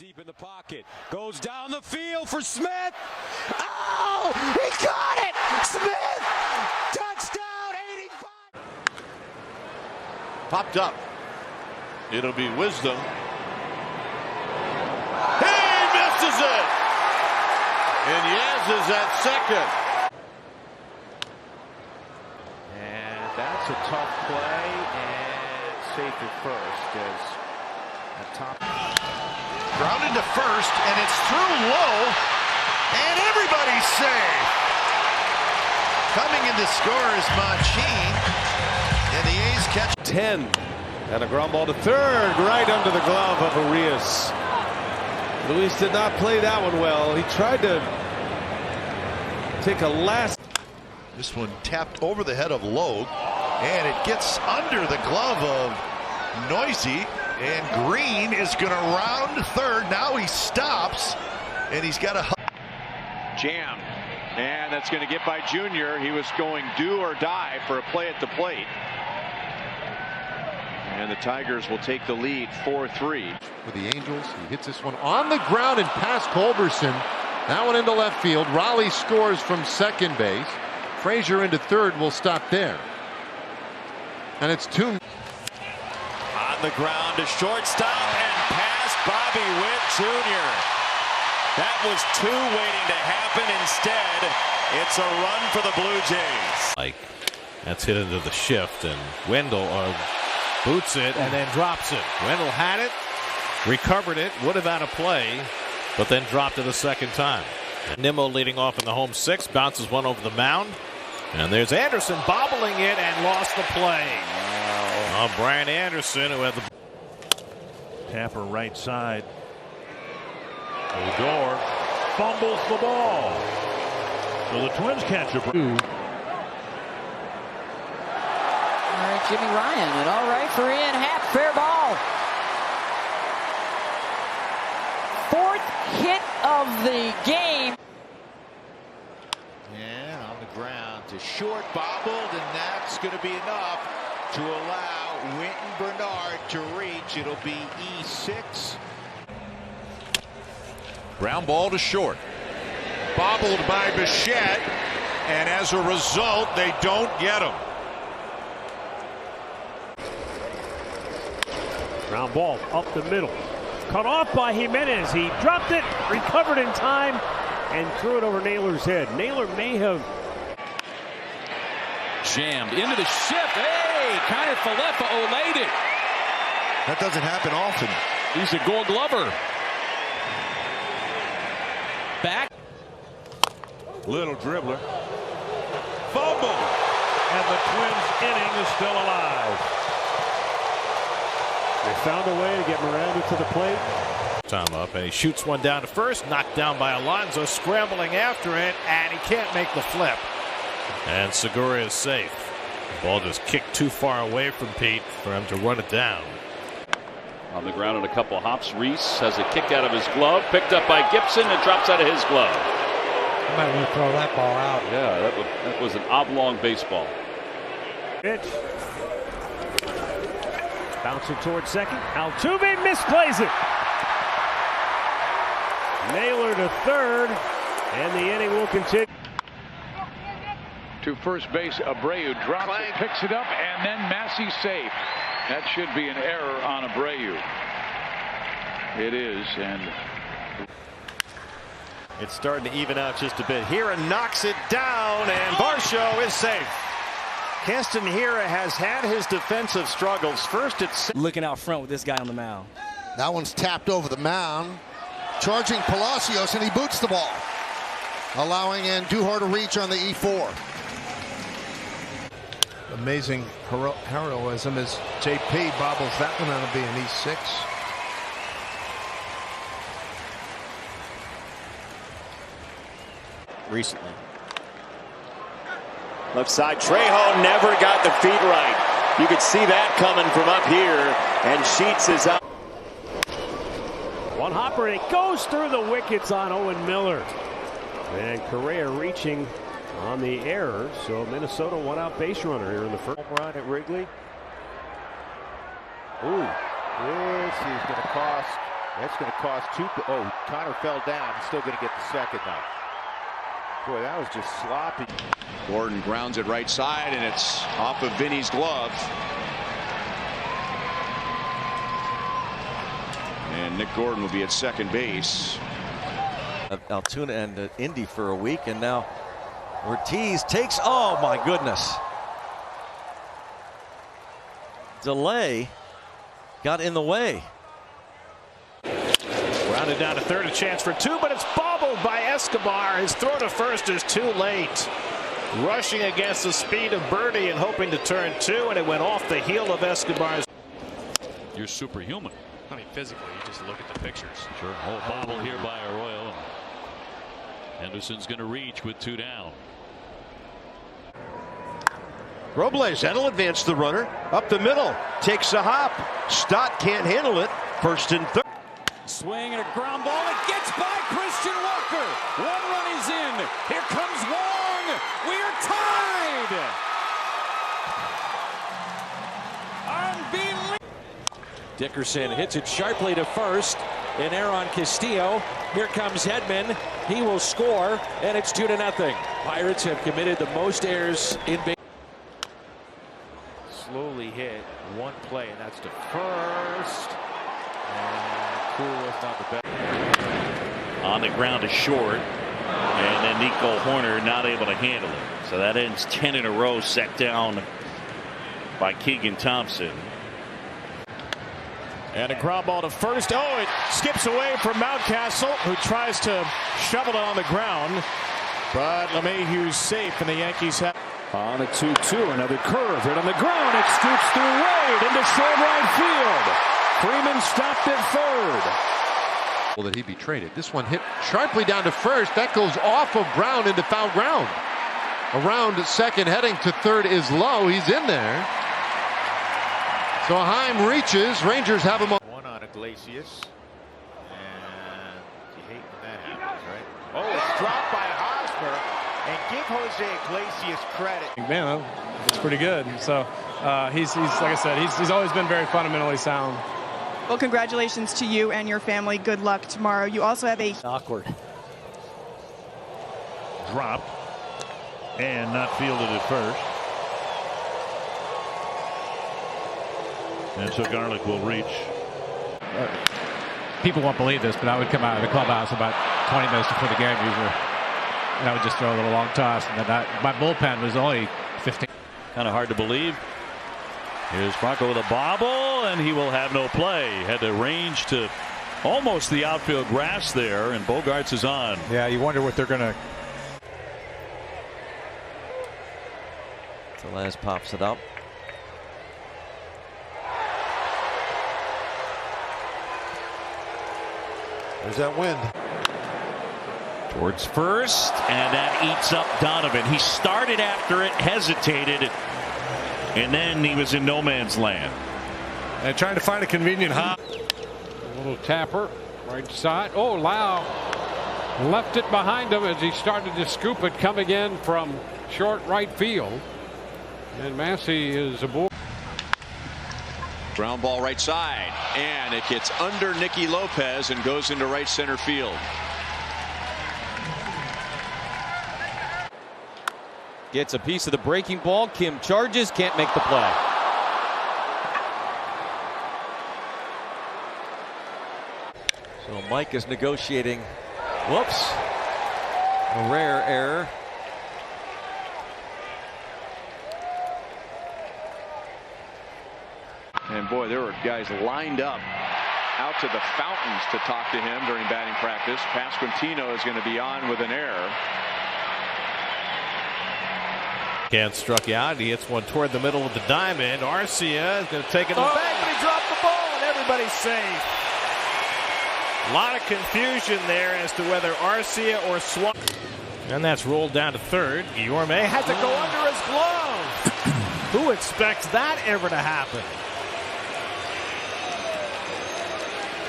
deep in the pocket. Goes down the field for Smith. Oh, he caught it! Smith! Touchdown, 85! Popped up. It'll be Wisdom. He misses it! And Yaz is at second. And that's a tough play, and safe at first as a top. Grounded to first, and it's through low, and everybody's safe. Coming in to score is Machine, and the A's catch 10. And a ground ball to third, right under the glove of Arias. Luis did not play that one well. He tried to take a last. This one tapped over the head of Logue, and it gets under the glove of Noisy, and Green is going to round third. Now he stops, and he's got a jam, and that's going to get by Junior. He was going do or die for a play at the plate. And the Tigers will take the lead 4-3. For the Angels, he hits this one on the ground and past Culberson. That one into left field. Raleigh scores from second base. Frazier into third will stop there. And it's 2. On the ground to shortstop and past Bobby Witt Jr. That was 2 waiting to happen. Instead, it's a run for the Blue Jays. That's hit into the shift, and Wendell boots it and then drops it. Wendell had it, recovered it, would have had a play, but then dropped it a second time. And Nimmo leading off in the home 6, bounces one over the mound. And there's Anderson bobbling it and lost the play. Brian Anderson, who had the Tapper right side. Odor fumbles the ball. So the Twins catch a. All right, Jimmy Ryan, and all right for Ian Happ, fair ball. 4th hit of the game. Yeah, on the ground to short, bobbled, and that's going to be enough to allow Winton Bernard to reach. It'll be E6. ground ball to short. Bobbled by Bichette, and as a result, they don't get him. Ground ball up the middle. Cut off by Jimenez. He dropped it, recovered in time, and threw it over Naylor's head. Naylor may have Jammed into the shift. Hey, Kiner Falefa olayed it. That doesn't happen often. He's a Gold Glover. Back. little dribbler. Fumble. And the Twins inning is still alive. They found a way to get Miranda to the plate. Time up, and he shoots one down to first, knocked down by Alonso, scrambling after it, and he can't make the flip. And Segura is safe. The ball just kicked too far away from Pete for him to run it down. On the ground in a couple hops, Reese has a kick out of his glove, picked up by Gibson, and drops out of his glove. You might want to throw that ball out. Yeah, that was an oblong baseball. Pitch. Bouncing towards second. Altuve misplays it. Naylor to third, and the inning will continue. To first base, Abreu drops it, picks it up, and then Massey safe. That should be an error on Abreu. It is, and it's starting to even out just a bit. Hira knocks it down, and Varsho is safe. Keston Hira has had his defensive struggles. First, it's looking out front with this guy on the mound. That one's tapped over the mound. Charging Palacios, and he boots the ball, allowing Andujar to reach on the E4. Amazing heroism as JP bobbles that one on to be an E6. Recently. Left side, Trejo never got the feet right. You could see that coming from up here, and Sheets is up. One hopper, and it goes through the wickets on Owen Miller. And Correa reaching on the error, so Minnesota one out base runner here in the first. Home run at Wrigley. Ooh, this is going to cost That's going to cost two. Oh, Connor fell down. He's still going to get the second now. Boy, that was just sloppy. Gordon grounds it right side, and it's off of Vinny's glove. And Nick Gordon will be at second base. Altoona and Indy for a week, and now Ortiz takes, oh my goodness. Delay got in the way. Rounded down to third, a chance for two, but it's bobbled by Escobar. His throw to first is too late. Rushing against the speed of Birdie and hoping to turn two, and it went off the heel of Escobar's. You're superhuman. I mean, physically, you just look at the pictures. Sure. Oh, bobble here by Arroyo. Henderson's going to reach with two down. Robles, that'll advance the runner up the middle. Takes a hop. Stott can't handle it. First and third. Swing and a ground ball. It gets by Christian Walker. One run is in. Here comes Wong. We are tied. Unbelievable. Dickerson hits it sharply to first. And Aaron Castillo. Here comes Hedman. He will score, and it's 2-0. Pirates have committed the most errors in baseball. Slowly hit one play, and that's to first. And Cool was not the best. On the ground to short, and then Nico Horner not able to handle it. So that ends 10 in a row set down by Keegan Thompson. And a ground ball to first. Oh, it skips away from Mountcastle, who tries to shovel it on the ground. But LeMahieu's safe, and the Yankees have. On a 2-2, another curve hit on the ground. It scoops through Wade into short right field. Freeman stopped at third. Well, that he be traded. This one hit sharply down to first. That goes off of Brown into foul ground. Around second, heading to third is Lowe. He's in there. So Heim reaches. Rangers have him on. One on Iglesias. And you hate when that happens, right? Oh, it's dropped by Hosmer. And give Jose Iglesias credit. Man, it's pretty good. So he's like I said, he's always been very fundamentally sound. Well, congratulations to you and your family. Good luck tomorrow. You also have a awkward drop and not fielded at first. And so Garlick will reach. People won't believe this, but I would come out of the clubhouse about 20 minutes before the game usually. And I would just throw a little long toss, and then my bullpen was only 15. Kind of hard to believe. Here's Franco with a bobble, and he will have no play. Had to range to almost the outfield grass there, and Bogarts is on. Yeah, you wonder what they're going to. Velez pops it up. There's that wind. Towards first, and that eats up Donovan. He started after it, hesitated, and then he was in no man's land. And trying to find a convenient hop. A little tapper, right side. Oh, Lau left it behind him as he started to scoop it, coming in from short right field. And Massey is aboard. Ground ball right side, and it gets under Nicky Lopez and goes into right center field. Gets a piece of the breaking ball. Kim charges, can't make the play. So Mike is negotiating. Whoops. A rare error. And boy, there were guys lined up out to the fountains to talk to him during batting practice. Pasquantino is going to be on with an error. Can't struck out. He hits one toward the middle of the diamond. Arcia is going to take it back, but he dropped the ball, and everybody's safe. A lot of confusion there as to whether Arcia or Swap. And that's rolled down to third. Guillorme had to go under his glove. Who expects that ever to happen?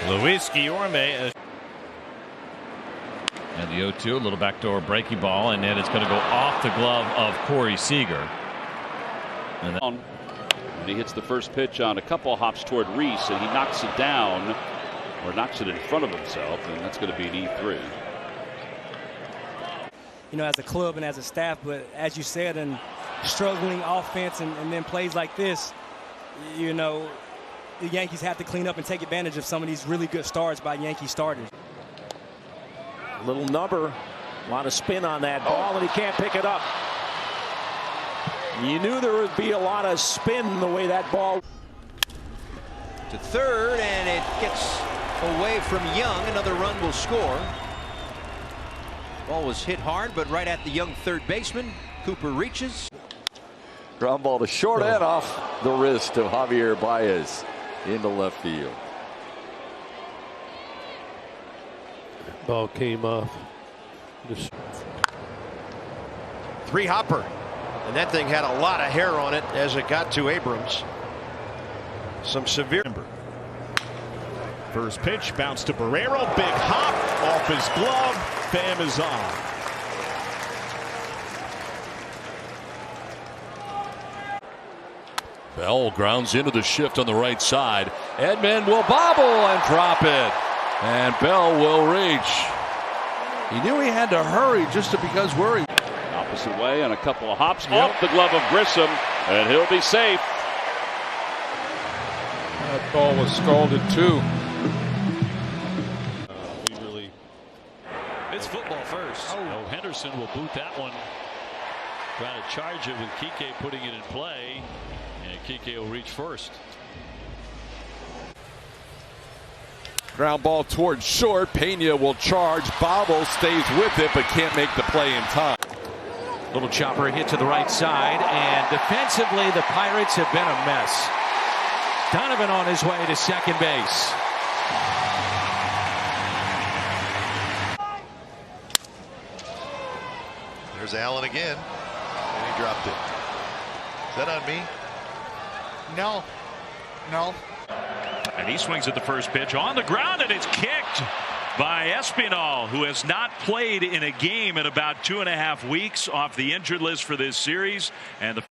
Luis Guillorme. And the 0-2, a little backdoor breaking ball, and then it's going to go off the glove of Corey Seager. And he hits the first pitch on a couple hops toward Reese, and he knocks it down. or knocks it in front of himself, and that's going to be an E3. You know, as a club and as a staff, but as you said, and struggling offense and then plays like this, you know, the Yankees have to clean up and take advantage of some of these really good starts by Yankee starters. Little number, a lot of spin on that ball, and he can't pick it up. You knew there would be a lot of spin the way that ball. To third, and it gets away from Young. Another run will score. Ball was hit hard, but right at the Young third baseman. Cooper reaches. Ground ball to short and off the wrist of Javier Baez into left field. Ball came off. Three hopper. And that thing had a lot of hair on it as it got to Abrams. Some severe. First pitch, bounce to Barrero, big hop off his glove. Pham is on. Bell grounds into the shift on the right side. Edman will bobble and drop it. And Bell will reach. He knew he had to hurry just because worried. Opposite way and a couple of hops off the glove of Grissom, and he'll be safe. That ball was scalded too. It's football first. Oh, Henderson will boot that one. Trying to charge it with Kike putting it in play, and Kike will reach first. Ground ball towards short. Pena will charge. Bobble stays with it, but can't make the play in time. Little chopper hit to the right side, and defensively the Pirates have been a mess. Donovan on his way to second base. There's Allen again, and he dropped it. Is that on me? No. And he swings at the first pitch on the ground, and it's kicked by Espinal, who has not played in a game in about 2.5 weeks off the injured list for this series. And the